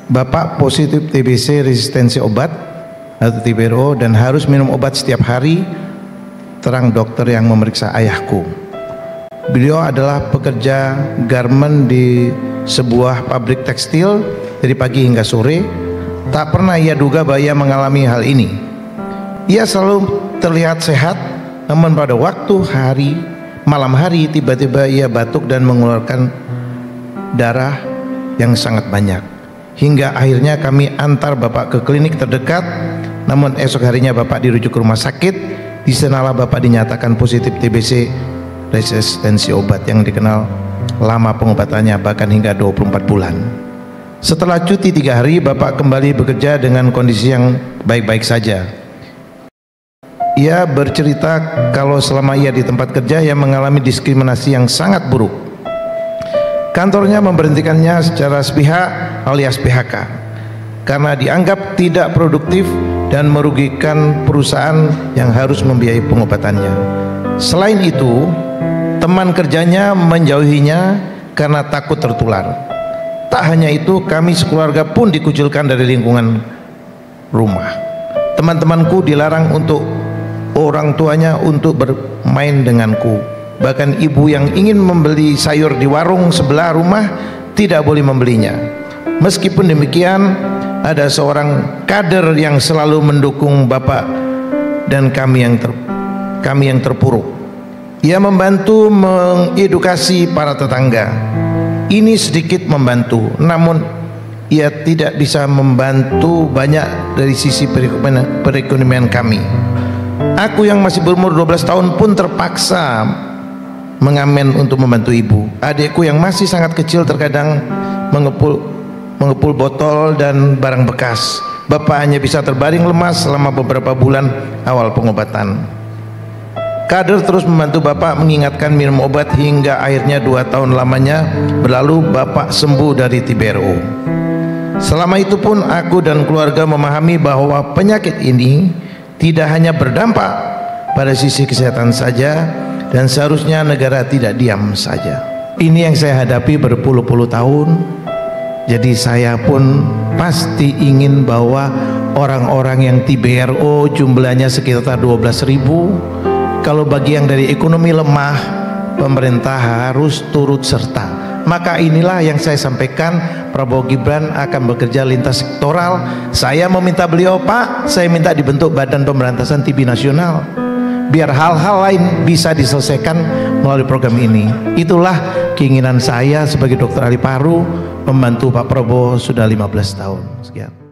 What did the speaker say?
Bapak positif TBC resistensi obat atau TBRO dan harus minum obat setiap hari, terang dokter yang memeriksa ayahku. Beliau adalah pekerja garmen di sebuah pabrik tekstil dari pagi hingga sore. Tak pernah ia duga bahwa ia mengalami hal ini. Ia selalu terlihat sehat, namun pada waktu malam hari tiba-tiba ia batuk dan mengeluarkan darah yang sangat banyak. Hingga akhirnya kami antar Bapak ke klinik terdekat, namun esok harinya Bapak dirujuk ke rumah sakit. Di sanalah Bapak dinyatakan positif TBC resistensi obat yang dikenal lama pengobatannya bahkan hingga 24 bulan. Setelah cuti 3 hari, Bapak kembali bekerja dengan kondisi yang baik-baik saja. Ia bercerita kalau selama ia di tempat kerja ia mengalami diskriminasi yang sangat buruk. Kantornya memberhentikannya secara sepihak alias PHK karena dianggap tidak produktif dan merugikan perusahaan yang harus membiayai pengobatannya. Selain itu, teman kerjanya menjauhinya karena takut tertular. Tak hanya itu, kami sekeluarga pun dikucilkan dari lingkungan rumah. Teman-temanku dilarang untuk orang tuanya untuk bermain denganku. Bahkan ibu yang ingin membeli sayur di warung sebelah rumah tidak boleh membelinya. Meskipun demikian, ada seorang kader yang selalu mendukung Bapak dan kami yang terpuruk. Ia membantu mengedukasi para tetangga. Ini sedikit membantu, namun ia tidak bisa membantu banyak dari sisi perekonomian kami. Aku yang masih berumur 12 tahun pun terpaksa mengamen untuk membantu ibu. Adikku yang masih sangat kecil terkadang mengepul botol dan barang bekas. Bapak hanya bisa terbaring lemas selama beberapa bulan awal pengobatan. Kader terus membantu Bapak mengingatkan minum obat hingga akhirnya 2 tahun lamanya berlalu Bapak sembuh dari TBRO. Selama itu pun aku dan keluarga memahami bahwa penyakit ini tidak hanya berdampak pada sisi kesehatan saja, dan seharusnya negara tidak diam saja. Ini yang saya hadapi berpuluh-puluh tahun. Jadi saya pun pasti ingin bahwa orang-orang yang TBRO jumlahnya sekitar 12.000, kalau bagi yang dari ekonomi lemah, pemerintah harus turut serta. Maka inilah yang saya sampaikan, Prabowo Gibran akan bekerja lintas sektoral. Saya meminta beliau, Pak, saya minta dibentuk Badan Pemberantasan TB Nasional, biar hal-hal lain bisa diselesaikan melalui program ini. Itulah keinginan saya sebagai dokter ahli paru membantu Pak Prabowo sudah 15 tahun. Sekian.